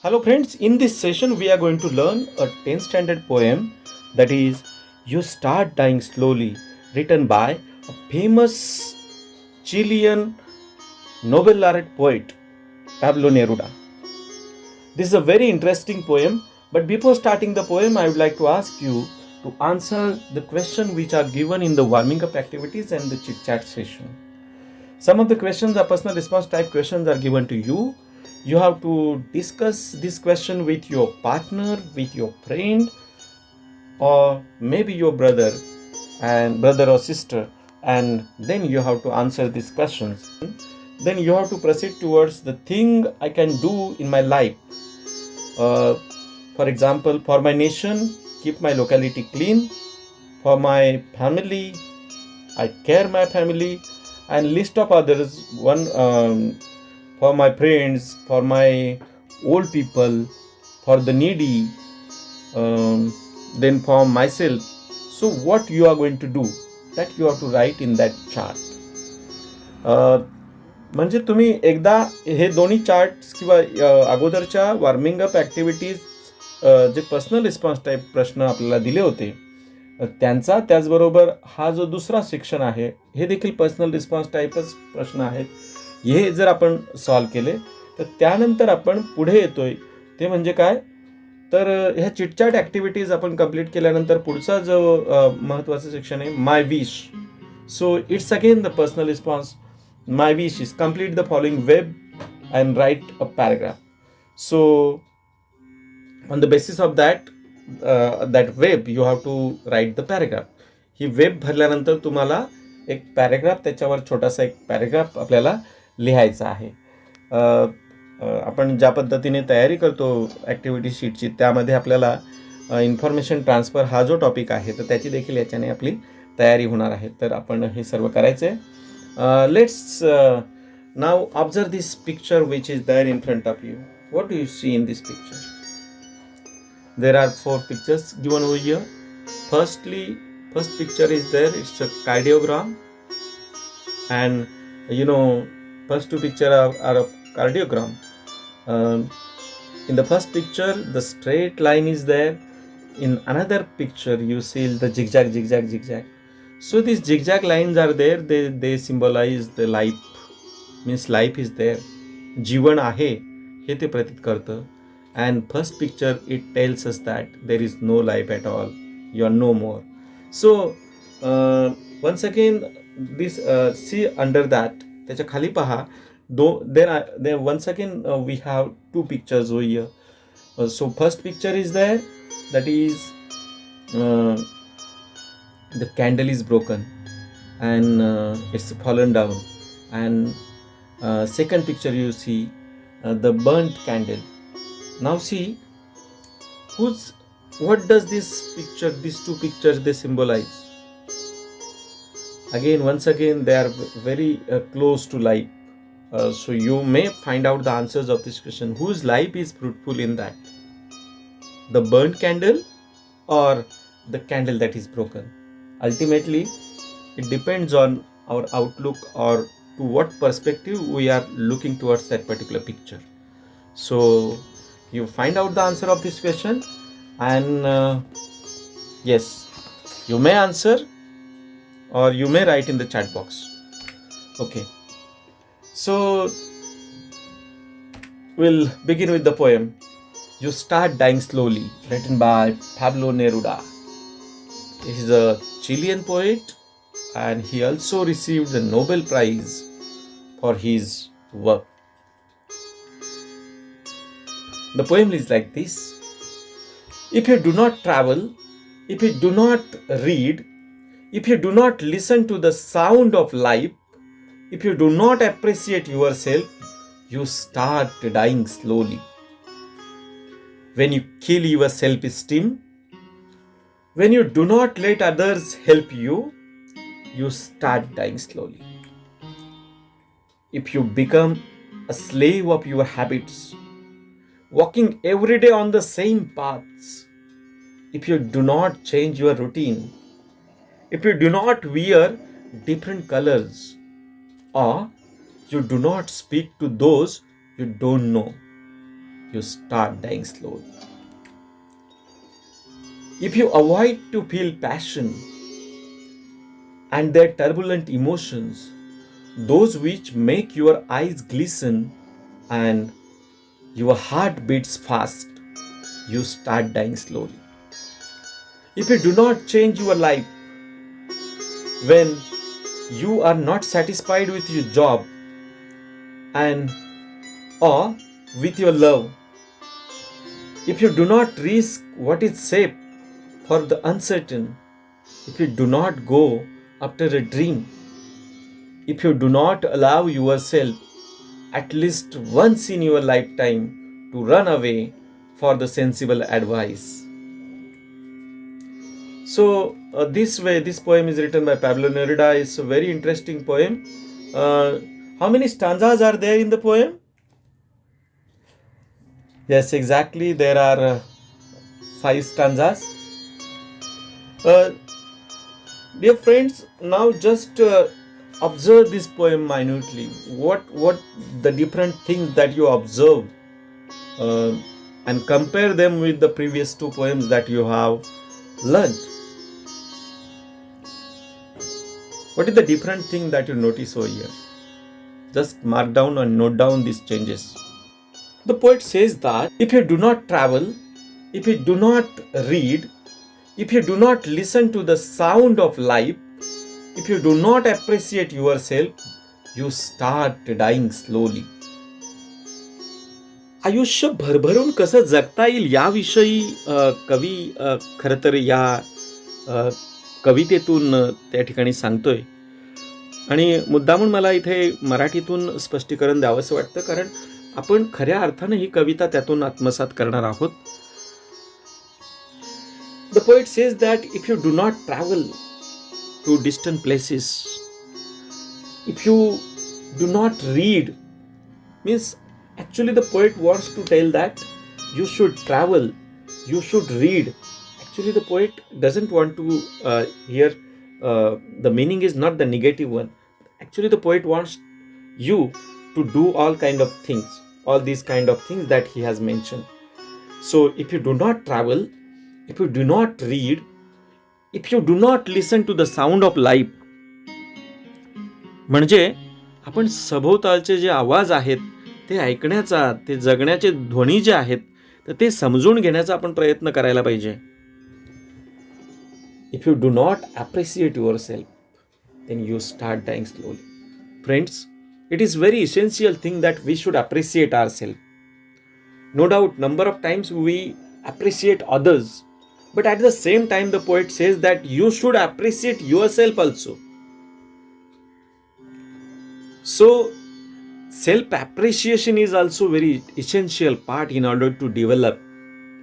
Hello friends, in this session we are going to learn a 10th standard poem, that is You Start Dying Slowly, written by a famous Chilean Nobel laureate poet Pablo Neruda. This is a very interesting poem, but before starting the poem I would like to ask you to answer the question which are given in the warming up activities and the chit chat session. Some of the questions are personal response type questions are given to you. You have to discuss this question with your partner, with your friend, or maybe your brother or sister, and then you have to answer these questions. Then you have to proceed towards the thing I can do in my life. For example, for my nation, keep my locality clean. For my family, I care my family, and list of others. One for my friends, for my old people, for the needy, then for myself. So what you are going to do, that you have to write in that chart. म्हणजे तुम्ही एकदा हे दोन्ही charts किंवा अगोदरच्या warming up activities जे personal response type प्रश्न आपल्याला दिले होते त्यांचा, त्याचबरोबर हा जो दुसरा सेक्शन आहे हे देखील पर्सनल रिस्पॉन्स टाईपच प्रश्न आहेत. हे जर आपण सॉल्व केले तर त्यानंतर आपण पुढे येतोय ते म्हणजे काय, तर ह्या चिटचॅट ॲक्टिव्हिटीज आपण कंप्लीट केल्यानंतर पुढचा जो महत्त्वाचं सेक्शन आहे my wish. So it's again the personal response. My wish is complete the following web and write a paragraph. So on the basis of that web you have to write the paragraph. He web भरल्यानंतर तुम्हाला एक paragraph, त्याच्यावर छोटासा एक paragraph आपल्याला लिहायचा आहे. आपण ज्या पद्धतीने तयारी करतो ॲक्टिव्हिटी शीटची, त्यामध्ये आपल्याला इन्फॉर्मेशन ट्रान्सफर हा जो टॉपिक आहे तर त्याची देखील याच्याने आपली तयारी होणार आहे. तर आपण हे सर्व करायचं आहे. Let's now observe this picture which is there in front of you. What do you see in this picture? There are 4 pictures given over here. First picture is there. It's a cardiogram, and first 2 pictures are a cardiogram. In the first picture, the straight line is there. In another picture, you see the zigzag. So these zigzag lines are there. They symbolize the life. Means life is there. जीवन आहे हे ते प्रतीत करतं. And first picture it tells us that there is no life at all. You are no more. So once again this see under that, त्याच्या खाली पहा. Then once again we have 2 pictures over here. So first picture is there, that is the candle is broken and it's fallen down, and second picture you see the burnt candle. Now see what does these 2 pictures they symbolize. Once again they are very close to life. So you may find out the answers of this question. Whose life is fruitful in that? The burnt candle or the candle that is broken? Ultimately, it depends on our outlook or to what perspective we are looking towards that particular picture. So you find out the answer of this question, and yes, you may answer or you may write in the chat box. Okay, so we'll begin with the poem You Start Dying Slowly, written by Pablo Neruda. He is a Chilean poet, and he also received the Nobel Prize for his work. The poem is like this. If you do not travel, if you do not read, if you do not listen to the sound of life, if you do not appreciate yourself, you start dying slowly. When you kill your self-esteem, when you do not let others help you, you start dying slowly. If you become a slave of your habits, walking every day on the same paths, if you do not change your routine, if you do not wear different colors, or you do not speak to those you don't know, you start dying slowly. If you avoid to feel passion and their turbulent emotions, those which make your eyes glisten and your heart beats fast, you start dying slowly. If you do not change your life when you are not satisfied with your job and or with your love, if you do not risk what is safe for the uncertain, if you do not go after a dream, if you do not allow yourself at least once in your lifetime to run away for the sensible advice. So this poem is written by Pablo Neruda. It's a very interesting poem. How many stanzas are there in the poem? Yes, exactly. There are 5 stanzas. Dear friends, now just observe this poem minutely. What the different things that you observe, and compare them with the previous 2 poems that you have learned. What is the different thing that you notice over here? Just mark down and note down these changes. The poet says that if you do not travel, if you do not read, if you do not listen to the sound of life, if you do not appreciate yourself, you start dying slowly. आयुष्य भरभरून कसं जगता येईल याविषयी कवी खरं तर या कवितेतून त्या ठिकाणी सांगतोय. आणि मुद्दामून मला इथे मराठीतून स्पष्टीकरण द्यावंसं वाटतं, कारण आपण खऱ्या अर्थानं ही कविता त्यातून आत्मसात करणार आहोत. The poet says that if you do not travel to distant places, if you do not read, means actually the poet wants to tell that you should travel, you should read. Actually the poet doesn't want to hear, the meaning is not the negative one. Actually the poet wants you to do all kind of things, all these kind of things that he has mentioned. So if you do not travel, if you do not read, if you do not listen to the sound of life, म्हणजे आपण सभोवतालचे जे आवाज आहेत ते ऐकण्याचा, ते जगण्याचे ध्वनी जे आहेत तर ते समजून घेण्याचा आपण प्रयत्न करायला पाहिजे. If you do not appreciate yourself, then you start dying slowly. Friends, it is very essential thing that we should appreciate ourselves. No doubt, number of times we appreciate others, but at the same time the poet says that you should appreciate yourself also. So self appreciation is also very essential part in order to develop,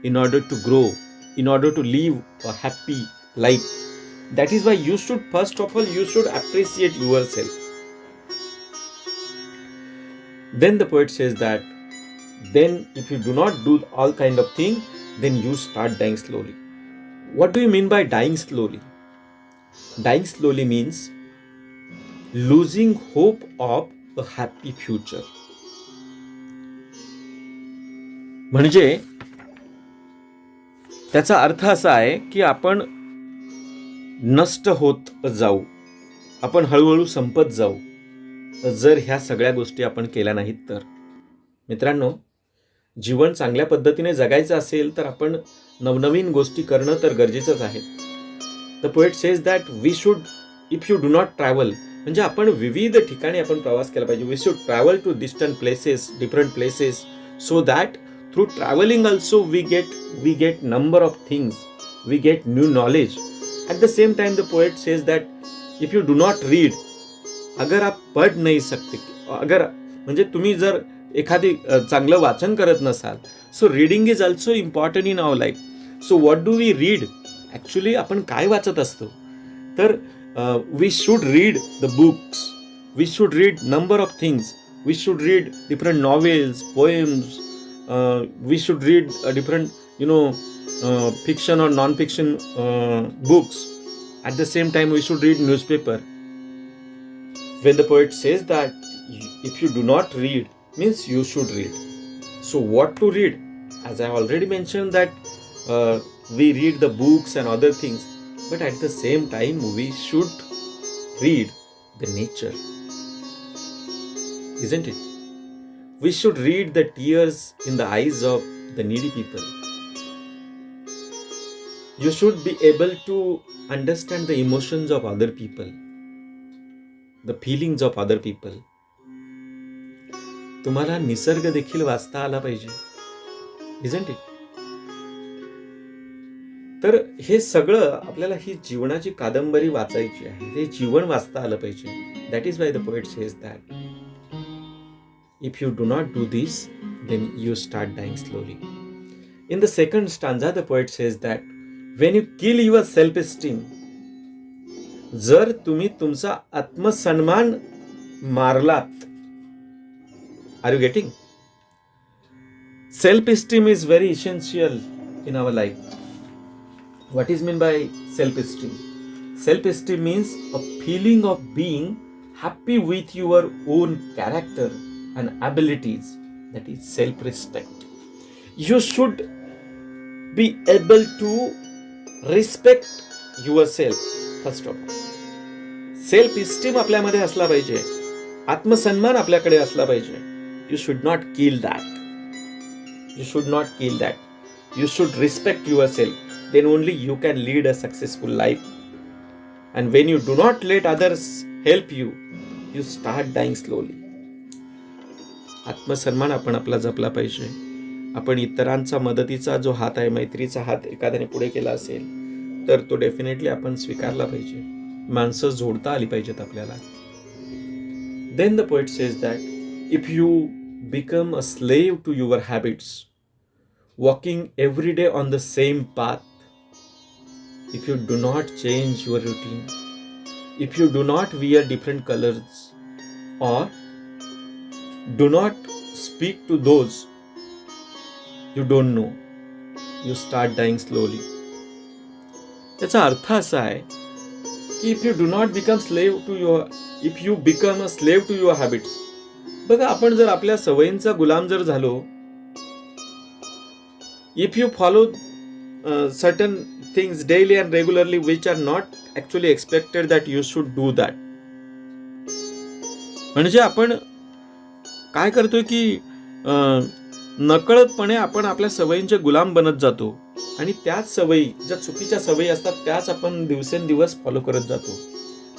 in order to grow, in order to live a happy life. That is why you should, first of all, you should appreciate yourself. Then the poet says that then if you do not do all kind of thing, then you start dying slowly. What do you mean by dying slowly? Dying slowly means losing hope of a happy future. म्हणजे त्याचा अर्थ असा आहे की आपण नष्ट होत जाऊ, आपण हळूहळू संपत जाऊ जर ह्या सगळ्या गोष्टी आपण केल्या नाहीत तर. मित्रांनो, जीवन चांगल्या पद्धतीने जगायचं असेल तर आपण नवनवीन गोष्टी करणं तर गरजेचंच आहे. The poet says that we should, if you do not travel, म्हणजे आपण विविध ठिकाणी आपण प्रवास केला पाहिजे. We should travel to distant places, different places, so that through travelling also we get number of things, we get new knowledge. At the same time the poet says that if you do not read, अगर आप पढ़ नहीं सकते, अगर म्हणजे तुम्ही जर एखादी चांगलं वाचन करत नसाल, so reading is also important in our life. So what do we read? Actually आपण काय वाचत असतो? तर we should read the books, we should read number of things, we should read different novels, poems, we should read different fiction or non-fiction books. At the same time, we should read newspaper. When the poet says that if you do not read, means you should read. So what to read? As I already mentioned that we read the books and other things, but at the same time we should read the nature, isn't it? We should read the tears in the eyes of the needy people. You should be able to understand the emotions of other people, the feelings of other people. तुम्हाला निसर्ग देखील वाचता आला पाहिजे, isn't it? तर हे सगळं आपल्याला ही जीवनाची कादंबरी वाचायची आहे, हे जीवन वाचता आलं पाहिजे. That is why the poet says that if you do not do this then you start dying slowly. In the second stanza the poet says that when you kill your self esteem, जर तुम्ही तुमचा आत्मसन्मान मारलात, are you getting? Self esteem is very essential in our life. What is meant by self-esteem? Self-esteem means a feeling of being happy with your own character and abilities. That is self-respect. You should be able to respect yourself first of all. Self-esteem आपल्यामध्ये असला पाहिजे, आत्मसन्मान आपल्याकडे असला पाहिजे. You should not kill that. You should not kill that. You should respect yourself. Then only you can lead a successful life. And when you do not let others help you, you start dying slowly. आत्मसन्मान आपण आपला जपला पाहिजे. आपण इतरांचा मदतीचा जो हात आहे, मैत्रीचा हात एखाद्याने पुढे केला असेल तर तो डेफिनेटली आपण स्वीकारला पाहिजे. माणसं जोडता आली पाहिजेत आपल्याला. Then the poet says that if you become a slave to your habits, walking every day on the same path, if you do not change your routine, if you do not wear different colors, or do not speak to those you don't know, you start dying slowly. याचा अर्थ असा आहे की if you do not become slave to your, if you become a slave to your habits, बघा आपण जर आपल्या सवयींचा गुलाम जर झालो, if you follow certain things daily and regularly which are not actually expected that you should do that, म्हणजे आपण काय करतोय की नकळतपणे आपण आपल्या सवयींचे गुलाम बनत जातो आणि त्याच सवयी, ज्या चुकीच्या सवयी असतात त्याच आपण दिवसेंदिवस फॉलो करत जातो.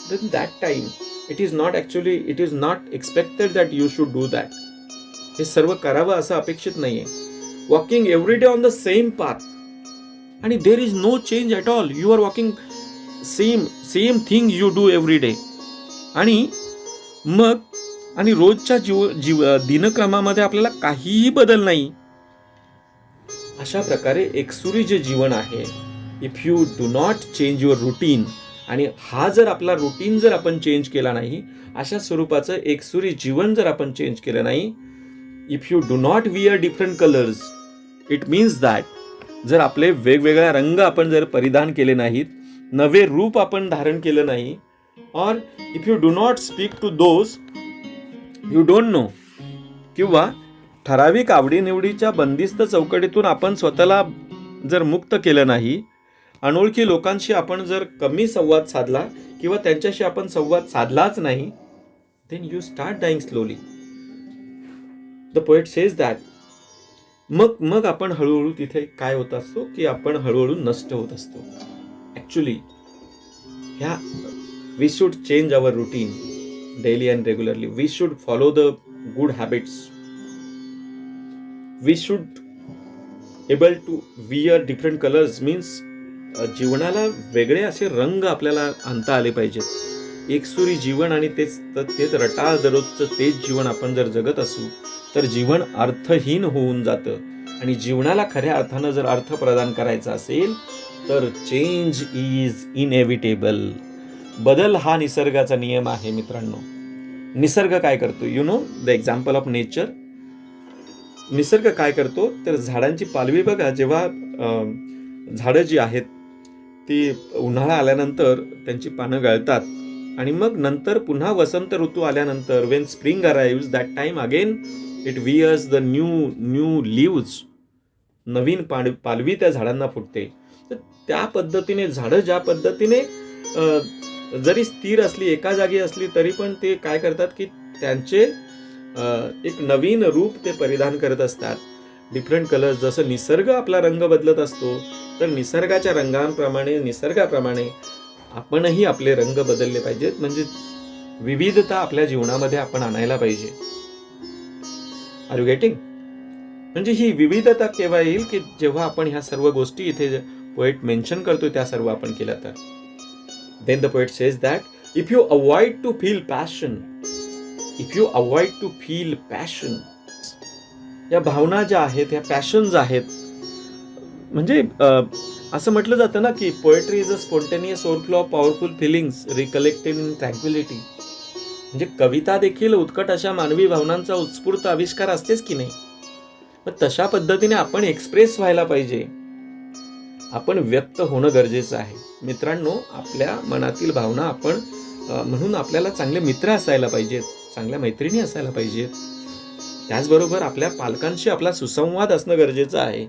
then that time it is not expected that you should do that. हे सर्व करावं असं अपेक्षित नाहीये. walking every day on the same path, and there is no change at all. You are walking same thing you do every day. आणि रोजच्या दिनक्रमामध्ये आपल्याला काहीही बदल नाही. अशा प्रकारे एकसुरी जे जीवन आहे, if you do not change your routine, आणि हा जर आपला रुटीन जर आपण चेंज केला नाही, अशा स्वरूपाचं एकसुरी जीवन जर आपण चेंज केलं नाही, if you do not where different colours, it means that जर आपले वेगवेगळ्या रंग आपण जर परिधान केले नाहीत, नवे रूप आपण धारण केलं नाही, और if you do not speak to those you don't know, किंवा ठराविक आवडीनिवडीच्या बंदिस्त चौकटीतून आपण स्वतःला जर मुक्त केलं नाही, अनोळखी लोकांशी आपण जर कमी संवाद साधला किंवा त्यांच्याशी आपण संवाद साधलाच नाही, then you start dying slowly. The poet says that मग आपण हळूहळू तिथे काय होत असतो की आपण हळूहळू नष्ट होत असतो. Actually we should change our routine daily and regularly. We should follow the good habits. We should able to wear different colors, means जीवनाला वेगळे असे रंग आपल्याला आणता आले पाहिजेत. एकसुरी जीवन आणि तेच रटाळ दररोजचं तेच जीवन आपण जर जगत असू तर जीवन अर्थहीन होऊन जातं. आणि जीवनाला खऱ्या अर्थानं जर अर्थ प्रदान करायचा असेल तर चेंज इज इनएव्हिटेबल. बदल हा निसर्गाचा नियम आहे मित्रांनो. निसर्ग काय करतो, you know the example of nature. Nisarga काय करतो तर झाडांची पालवी बघा, जेव्हा झाडं जी आहेत ती उन्हाळा आल्यानंतर त्यांची पानं गळतात आणि मग नंतर पुन्हा वसंत ऋतू आल्यानंतर when spring arrives, that time again it wears the new leaves, नवीन पालवी त्या झाडांना फुटते. तर त्या पद्धतीने झाडं ज्या पद्धतीने जरी स्थिर असली, एका जागी असली, तरी पण ते काय करतात की त्यांचे एक नवीन रूप ते परिधान करत असतात. डिफरंट कलर्स, जसं निसर्ग आपला रंग बदलत असतो, तर निसर्गाच्या रंगांप्रमाणे, निसर्गाप्रमाणे आपणही आपले रंग बदलले पाहिजेत. म्हणजे विविधता आपल्या जीवनामध्ये आपण आणायला पाहिजे. Are you getting? म्हणजे ही विविधता केव्हा येईल की जेव्हा आपण ह्या सर्व गोष्टी इथे पोएट मेन्शन करतो त्या सर्व आपण केल्या तर. Then the poet says that if you avoid to feel passion, या भावना ज्या आहेत, या पॅशन्स आहेत, म्हणजे असं म्हटलं जातं ना की poetry is a spontaneous overflow of powerful feelings recollected in tranquillity. म्हणजे कविता देखील उत्कट अशा मानवी भावनांचा उत्स्फूर्त आविष्कार असतेच की नाही. मग तशा पद्धतीने आपण एक्सप्रेस व्हायला पाहिजे, आपण व्यक्त होणं गरजेचं आहे. मित्रांनो, आपल्या मनातील भावना आपण म्हणून आपल्याला चांगले मित्र असायला पाहिजेत, चांगल्या मैत्रिणी असायला पाहिजेत. त्याचबरोबर आपल्या पालकांशी आपला सुसंवाद असणं गरजेचं आहे.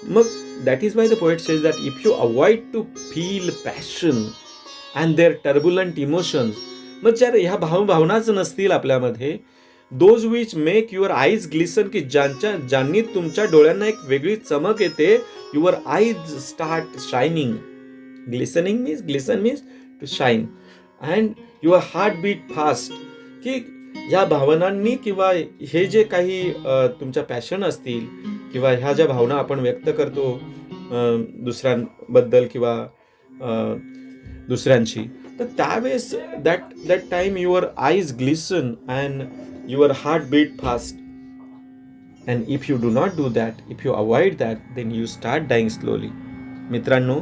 मग that is why the poet says that if you avoid to feel passion and their turbulent emotions, मग जर ह्या भावनाच नसतील आपल्यामध्ये, those which make your eyes glisten, की ज्यांनी तुमच्या डोळ्यांना एक वेगळी चमक येते, your eyes start shining. Glisten means to shine. And your heart beat fast, की या भावनांनी किंवा हे जे काही तुमच्या पॅशन असतील किंवा ह्या ज्या भावना आपण व्यक्त करतो दुसऱ्यांबद्दल किंवा दुसऱ्यांशी, तर त्यावेळेस that time your eyes glisten and your heart beat fast. And if you do not do that, if you avoid that, then you start dying slowly. मित्रांनो,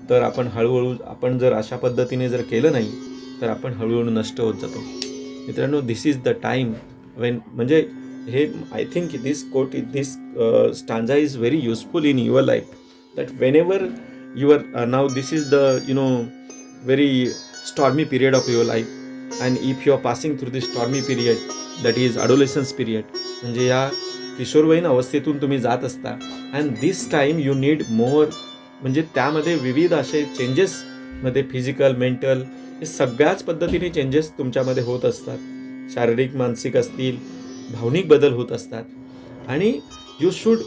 तर आपण हळूहळू, आपण जर अशा पद्धतीने जर केलं नाही तर आपण हळूहळू नष्ट होत जातो. मित्रांनो, this is the time when, म्हणजे हे I think this quote, this stanza is very useful in your life. That whenever your now this is the very stormy period of your life, and if you are passing through this stormy period, that is adolescence period, म्हणजे या किशोरवयीन अवस्थेतून तुम्ही जात असता, and this time you need more, म्हणजे त्यामध्ये विविध असे चेंजेस मध्ये फिजिकल, मेंटल, हे सगळ्याच पद्धतीने चेंजेस तुमच्यामध्ये होत असतात. शारीरिक, मानसिक असतील, भावनिक बदल होत असतात. आणि you should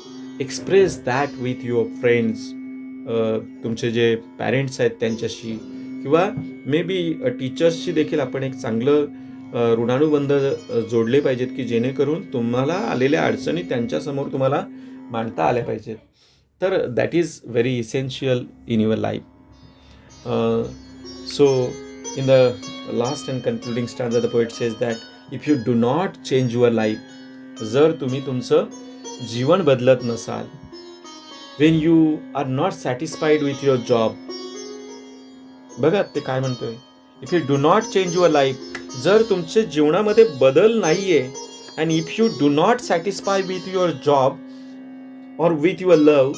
express that with your friends, तुमचे जे पॅरेंट्स आहेत त्यांच्याशी, किंवा मे बी टीचर्सशी देखील आपण एक चांगलं ऋणानुबंध जोडले पाहिजेत, की जेणेकरून तुम्हाला आलेल्या अडचणी त्यांच्यासमोर तुम्हाला मांडता आल्या पाहिजेत. तर that is very essential in your life. So in the last and concluding stanza the poet says that if you do not change your life, जर तुम्ही तुमचं जीवन बदलत नसाल, when you are not satisfied with your job, बघा ते काय म्हणतोय, if you do not change your life, जर तुमच्या जीवनामध्ये बदल नाहीये, and if you do not satisfy with your job or with your love,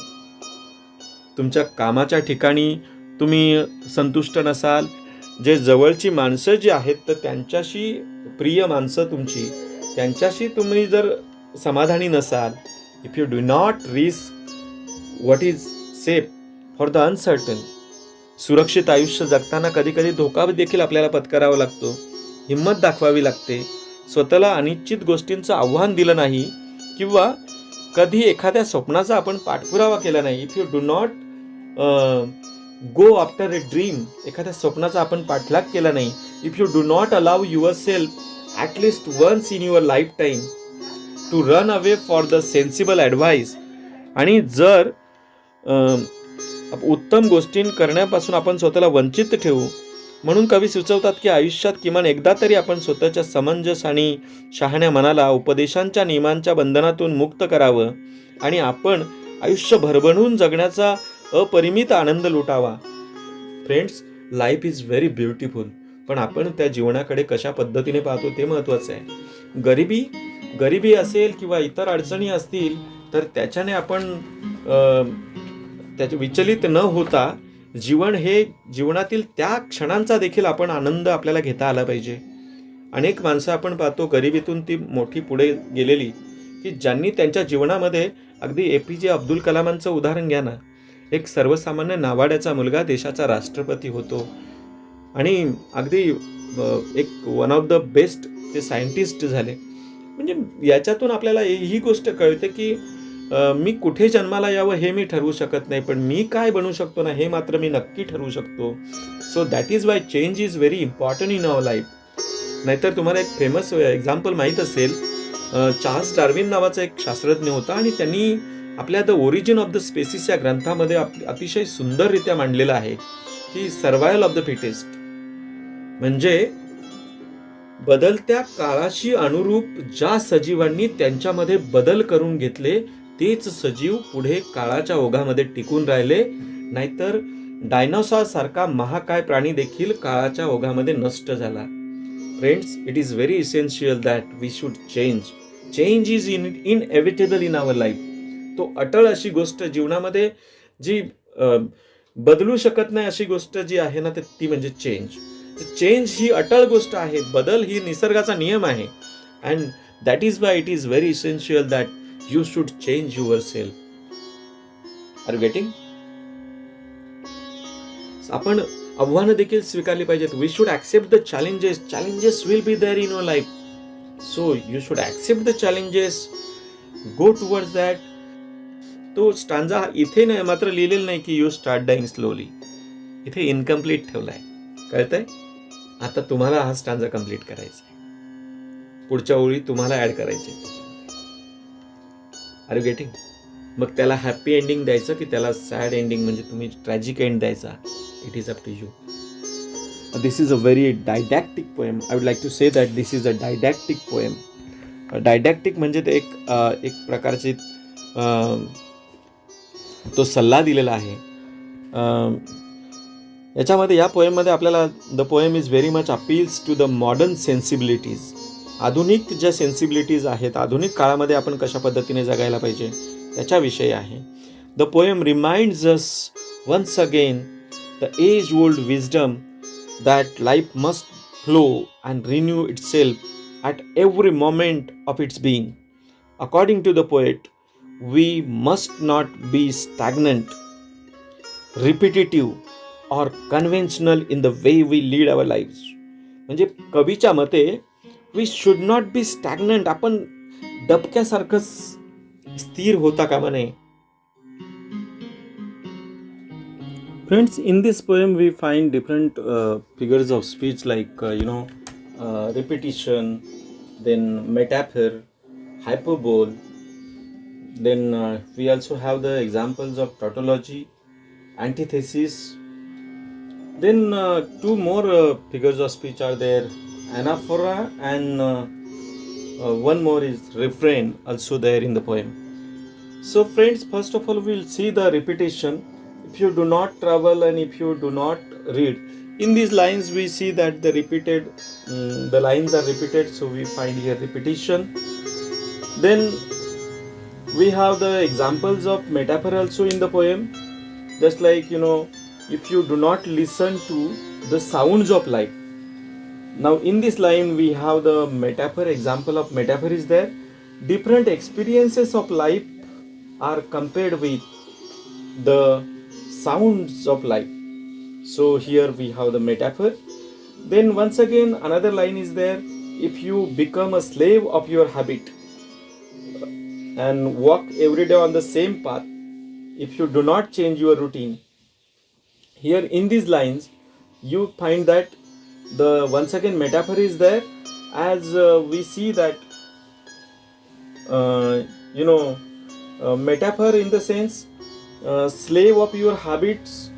तुमच्या कामाच्या ठिकाणी तुम्ही संतुष्ट नसाल, जे जवळची माणसं जी आहेत तर त्यांच्याशी, प्रिय माणसं तुमची, त्यांच्याशी तुम्ही जर समाधानी नसाल, if you do not risk what is safe for the uncertain, सुरक्षित आयुष्य जगताना कधी कधी धोका देखील आपल्याला पत्करावा लागतो, हिंमत दाखवावी लागते, स्वतःला अनिश्चित गोष्टींचं आव्हान दिलं नाही, किंवा कधी एखाद्या स्वप्नाचा आपण पाठपुरावा केला नाही, if you do not go after a dream, एखाद्या स्वप्नाचा आपण पाठलाग केला नाही, if you do not allow yourself at least once in your life time to run away for the sensible advice, आणि जर उत्तम गोष्टी करण्यापासून आपण स्वतःला वंचित ठेवू, म्हणून कवी सुचवतात की आयुष्यात किमान एकदा तरी आपण स्वतःच्या समंजस आणि शहाण्या मनाला उपदेशांच्या नियमांच्या बंधनातून मुक्त करावं, आणि आपण आयुष्य भरभरून जगण्याचा अपरिमित आनंद लुटावा. Friends, life is very beautiful, पण आपण त्या जीवनाकडे कशा पद्धतीने पाहतो ते महत्त्वाचं आहे. गरिबी असेल किंवा इतर अडचणी असतील तर त्याच्याने आपण त्याचे विचलित न होता जीवन हे जीवनातील त्या क्षणांचा देखील आपण आनंद आपल्याला घेता आला पाहिजे. अनेक माणसं आपण पाहतो गरिबीतून ती मोठी पुढे गेलेली, की ज्यांनी त्यांच्या जीवनामध्ये अगदी APJ अब्दुल कलामांचं उदाहरण घ्या ना. एक सर्वसामान्य नावाड्याचा मुलगा देशाचा राष्ट्रपती होतो आणि अगदी एक वन ऑफ द बेस्ट ते सायंटिस्ट झाले. म्हणजे याच्यातून आपल्याला ही गोष्ट कळते की मी कुठे जन्माला यावं हे मी ठरवू शकत नाही, पण मी काय बनू शकतो ना हे मात्र मी नक्की ठरवू शकतो. So that is Y change is very important in our life. नाहीतर तुम्हाला एक फेमस एक्झाम्पल माहीत असेल, चार्ल्स डार्विन नावाचा एक शास्त्रज्ञ होता आणि त्यांनी आपल्या the origin of the species या ग्रंथामध्ये अतिशय सुंदररित्या मांडलेलं आहे की सर्वायवल ऑफ द फिटेस्ट, म्हणजे बदलत्या काळाशी अनुरूप ज्या सजीवांनी त्यांच्यामध्ये बदल करून घेतले तेच सजीव पुढे काळाच्या ओघामध्ये टिकून राहिले. नाहीतर डायनोसॉर सारखा महाकाय प्राणी देखील काळाच्या ओघामध्ये नष्ट झाला. Friends, it is very essential that we should change. Change is inevitable in our life. तो अटळ अशी गोष्ट जीवनामध्ये जी बदलू शकत नाही अशी गोष्ट जी आहे ना ती म्हणजे चेंज. चेंज ही अटळ गोष्ट आहे. बदल ही निसर्गाचा नियम आहे. And that is why it is very essential that you should change yourself. Are you getting? आपण आव्हानं देखील स्वीकारली पाहिजेत. We should accept the challenges. Challenges will be there in your life. So you should accept the challenges, go towards that. तो stanza इथे नाही मात्र लिहिलेला नाही की यू स्टार्ट डाईंग स्लोली. इथे इनकम्प्लीट ठेवलाय. कळतंय? आता तुम्हाला हा स्टांजा कम्प्लीट करायचा आहे. पुढच्या ओळी तुम्हाला ऍड करायची आहे. Are you getting? मग त्याला हॅपी एंडिंग द्यायचं की त्याला सॅड एंडिंग म्हणजे तुम्ही ट्रॅजिक एंड द्यायचा, it is up to you. This is a very didactic poem. I would like to say that this is a didactic poem. Didactic म्हणजे ते एक प्रकारची तो सल्ला दिलेला आहे. याच्यामध्ये या पोएममध्ये आपल्याला the poem is very much appeals to the modern sensibilities. आधुनिक ज्या सेन्सिबिलिटीज आहेत, आधुनिक काळामध्ये आपण कशा पद्धतीने जगायला पाहिजे त्याच्याविषयी आहे. The poem reminds us once again the age old wisdom that life must flow and renew itself at every moment of its being. According to the poet, we must not be stagnant, repetitive or conventional in the way we lead our lives. म्हणजे कवीच्या मते we should not be stagnant. आपण डबक्यासारखं स्थिर होता कामा नये. Friends, in this poem we find different figures of speech like repetition, then metaphor, hyperbole. Then we also have the examples of tautology, antithesis. Then two more figures of speech are there, anaphora and one more is refrain also there in the poem. So friends, first of all we will see the repetition. If you do not travel and if you do not read, in these lines we see that the lines are repeated, so we find here repetition. Then we have the examples of metaphor also in the poem, just like if you do not listen to the sounds of life. Now in this line we have the metaphor. Example of metaphor is there. Different experiences of life are compared with the sounds of life. So here we have the metaphor. Then once again another line is there. If you become a slave of your habit and walk every day on the same path, if you do not change your routine. Here in these lines you find that the once again metaphor is there, as we see that metaphor in the sense slave of your habits.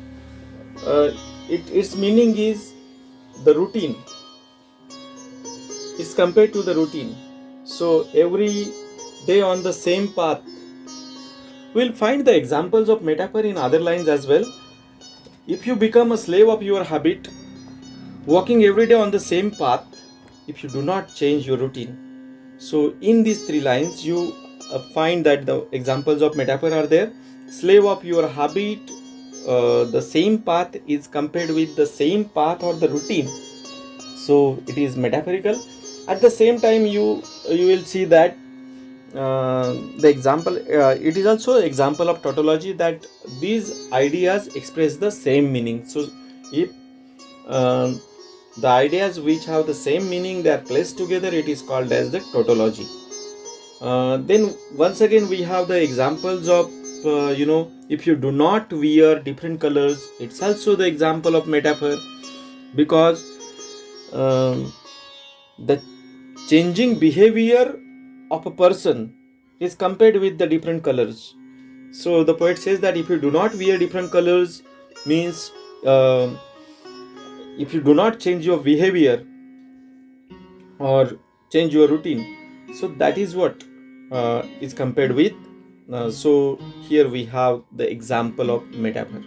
Its meaning is the routine. It's compared to the routine. So every day on the same path. We'll find the examples of metaphor in other lines as well. If you become a slave of your habit, walking every day on the same path, if you do not change your routine. So in these three lines you find that the examples of metaphor are there. Slave of your habit, the same path is compared with the same path or the routine. So it is metaphorical. At the same time, you will see that the example, it is also example of tautology, that these ideas express the same meaning. So if the ideas which have the same meaning, they are placed together, it is called as the tautology. Then once again we have the examples of if you do not wear different colors, it's also the example of metaphor, because the changing behavior of a person is compared with the different colors. So the poet says that if you do not wear different colors, means if you do not change your behavior or change your routine, so that is what is compared with. So here we have the example of metaphor.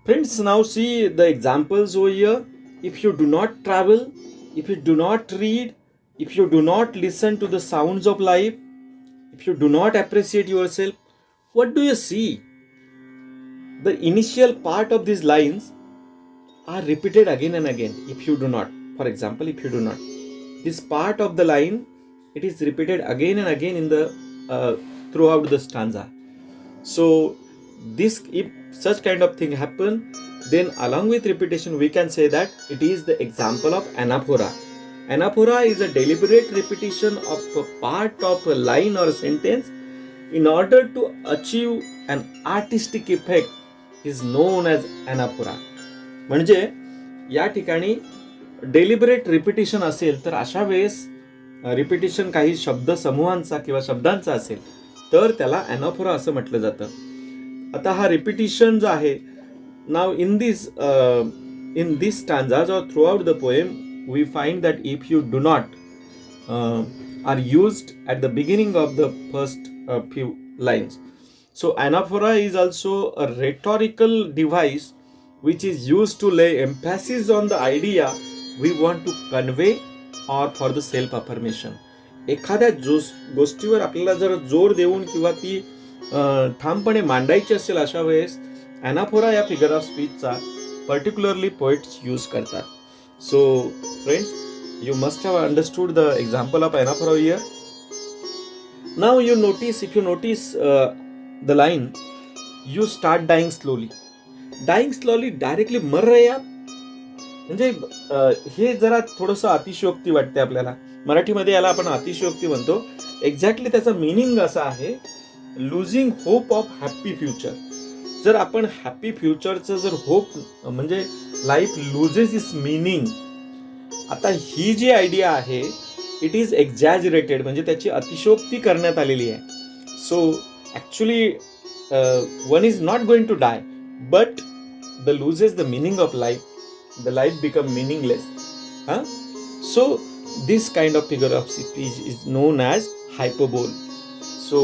Friends, now see the examples over here. If you do not travel, if you do not read, if you do not listen to the sounds of life, if you do not appreciate yourself, what do you see? The initial part of these lines are repeated again and again. If you do not, for example, if you do not, this part of the line, it is repeated again and again in the throughout the stanza. So this, if such kind of thing happen, then along with repetition we can say that it is the example of anaphora. Anaphora is a deliberate repetition of a part of a line or a sentence in order to achieve an artistic effect is known as anaphora. म्हणजे या ठिकाणी deliberate repetition असेल तर अशा वेळेस repetition काही शब्द समूहांचा किंवा शब्दांचा असेल तर त्याला ॲनाफोरा असं म्हटलं जातं. आता हा रिपिटिशन जो आहे, नाव इन this stanzas or throughout the poem we find that if you do not are used at the beginning of the first few lines. So anaphora is also a rhetorical device which is used to lay emphasis on the idea we want to convey or for the self affirmation. एखाद्या गोष्टीवर आपल्याला जर जोर देऊन किंवा ती ठामपणे मांडायची असेल अशा वेळेस ॲनाफोरा या फिगर ऑफ स्पीचचा पर्टिक्युलरली पोएट्स यूज करतात. So friends, you must have understood the example of anaphora here. Now you notice, if you notice the line, you start dying slowly. Dying slowly directly मर रहे आप, म्हणजे हे जरा थोडंसं अतिशयोक्ती वाटते आपल्याला. मराठीमध्ये याला आपण अतिशयोक्ती म्हणतो. एक्झॅक्टली त्याचा मिनिंग असा आहे, losing hope of happy future. जर आपण हॅपी फ्युचरचं जर होप, म्हणजे लाईफ लुझेस इट्स मिनिंग. आता ही जी आयडिया आहे इट इज एक्झॅजरेटेड, म्हणजे त्याची अतिशयोक्ती करण्यात आलेली आहे. सो actually one is not going to die, but the loses the meaning of life, the life become meaningless. So this kind of figure of speech is known as hyperbole. So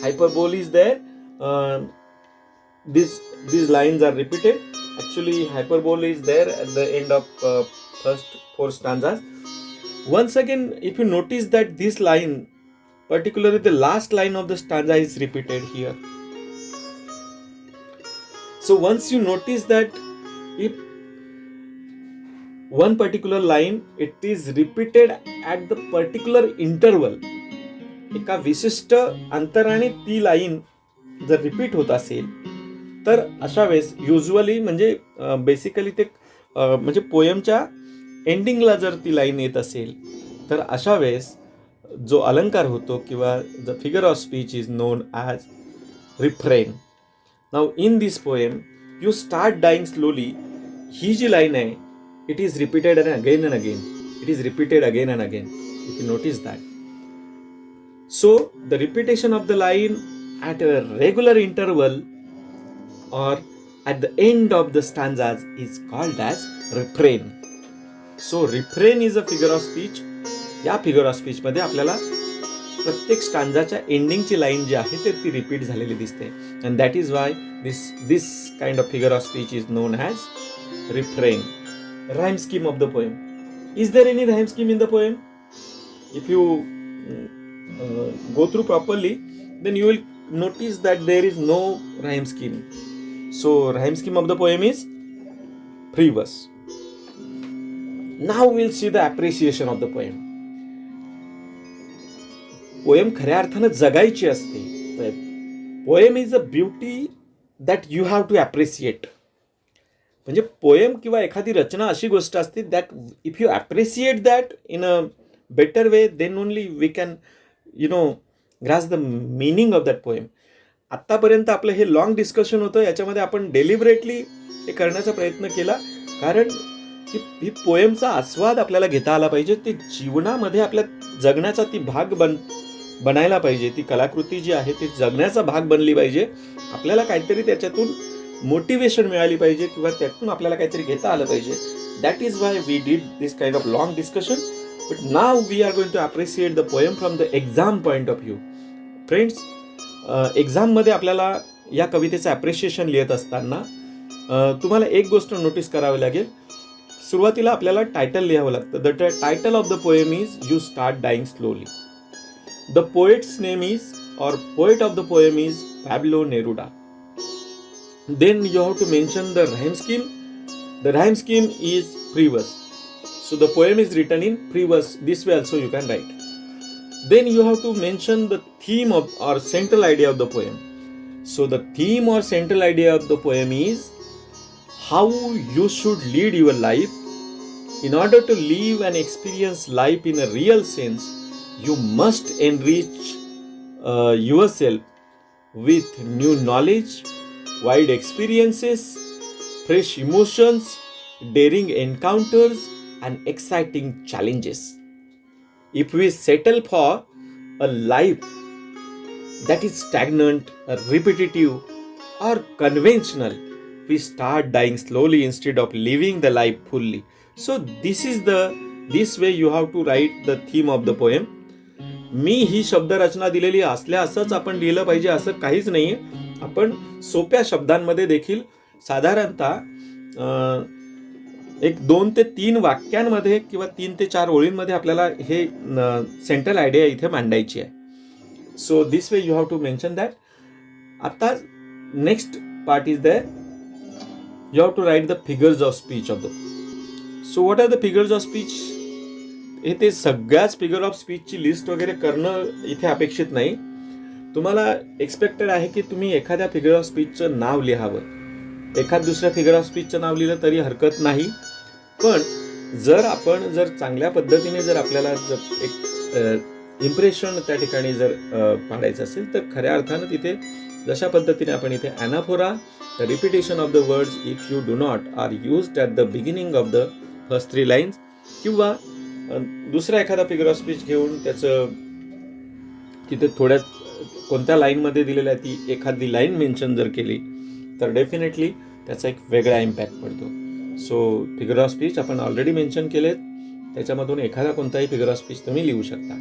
hyperbole is there. These lines are repeated. Actually hyperbole is there at the end of first 4 stanzas. Once again, if you notice that this line, particularly the last line of the stanza, is repeated here. So once you notice that if one particular line, it is repeated at the particular interval, एका विशिष्ट अंतराने ती line जर repeat होत असेल तर अशा वेळेस युजली, म्हणजे बेसिकली ते म्हणजे पोयमच्या एंडिंगला जर ती लाईन येत असेल तर अशा वेळेस जो अलंकार होतो किंवा the figure of speech is known as refrain. Now in this poem you start dying slowly, ही जी लाईन आहे it is repeated again and again. It is repeated again and again. If you notice that. So the repetition of the line at a regular interval or at the end of the stanzas is called as refrain. So refrain is a figure of speech. या figure of speech मध्ये आपल्याला प्रत्येक स्टांजाच्या एंडिंगची line जी आहे ती repeat झालेली दिसते. And that is why this kind of figure of speech is known as refrain. Rhyme scheme of the poem. Is there any rhyme scheme in the poem? If you go through properly, then you will notice that there is no rhyme scheme. So rhyme scheme of the poem is free verse. Now will see the appreciation of the poem. Poem खऱ्या अर्थानं जगायची असते. Poem is a beauty that you have to appreciate. म्हणजे poem किंवा एखादी रचना अशी गोष्ट असते that if you appreciate that in a better way, then only we can grasp the meaning of that poem. आत्तापर्यंत आपलं हे लॉंग डिस्कशन होतं, याच्यामध्ये आपण डेलिबरेटली हे करण्याचा प्रयत्न केला, कारण ही पोएमचा आस्वाद आपल्याला घेता आला पाहिजे. ते जीवनामध्ये आपल्या जगण्याचा ती भाग बनायला पाहिजे. ती कलाकृती जी आहे ती जगण्याचा भाग बनली पाहिजे. आपल्याला काहीतरी त्याच्यातून मोटिवेशन मिळाली पाहिजे किंवा त्यातून आपल्याला काहीतरी घेता आलं पाहिजे. That is why we did this kind of long discussion. But now we are going to appreciate the poem from the exam point of view. Friends, एक्झाममध्ये आपल्याला या कवितेचं ॲप्रिशिएशन लिहित असताना तुम्हाला एक गोष्ट नोटीस करावी लागेल. सुरुवातीला आपल्याला टायटल लिहावं लागतं. The title of the poem is you start dying slowly. The poet's name is or poet of the poem is Pablo Neruda. Then you have to mention the rhyme scheme. The rhyme scheme is pre-verse. So the poem is written in pre-verse. This way also you can write. Then you have to mention the theme of or central idea of the poem. So the theme or central idea of the poem is how you should lead your life. In order to live and experience life in a real sense, you must enrich yourself with new knowledge, wide experiences, fresh emotions, daring encounters, and exciting challenges. If we settle for a life that is stagnant, repetitive, or conventional, we start dying slowly instead of living the life fully. So this way you have to write the theme of the poem. मी ही शब्दरचना दिलेली असल्या असंच आपण लिहिलं पाहिजे असं काहीच नाही. आपण सोप्या शब्दांमध्ये देखील साधारणतः 2 ते 3 वाक्यांमध्ये किंवा 3 ते 4 ओळींमध्ये आपल्याला हे सेंट्रल आयडिया इथे मांडायची आहे. So this way you have to mention that. आता next part is that you have to write the figures of speech of the. So what are the figures of speech? हे ते सगळ्याच figure of स्पीचची list वगैरे करणं इथे अपेक्षित नाही. तुम्हाला एक्सपेक्टेड आहे की तुम्ही एखाद्या फिगर ऑफ स्पीचचं नाव लिहावं. एखाद दुसऱ्या फिगर ऑफ स्पीचचं नाव लिहिलं तरी हरकत नाही. पण जर चांगल्या पद्धतीने जर आपल्याला जर एक इम्प्रेशन त्या ठिकाणी जर पाडायचं असेल तर खऱ्या अर्थानं तिथे जशा पद्धतीने आपण इथे anaphora, the repetition of the words if you do not are used at the beginning of the first 3 lines, किंवा दुसरा एखादा फिगर ऑफ स्पीच घेऊन त्याचं तिथे थोड्यात कोणत्या लाईनमध्ये दिलेलं आहे ती एखादी लाईन मेन्शन जर केली तर डेफिनेटली त्याचा एक वेगळा इम्पॅक्ट पडतो. सो फिगर ऑफ स्पीच आपण ऑलरेडी मेन्शन केलेत, त्याच्यामधून एखादा कोणताही फिगर ऑफ स्पीच तुम्ही लिहू शकता,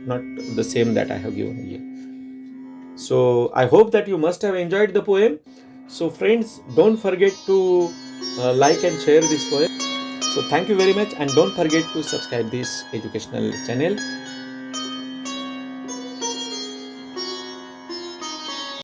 not the same that I have given here. So I hope that you must have enjoyed the poem. So friends, don't forget to like and share this poem. So thank you very much, and don't forget to subscribe this educational channel.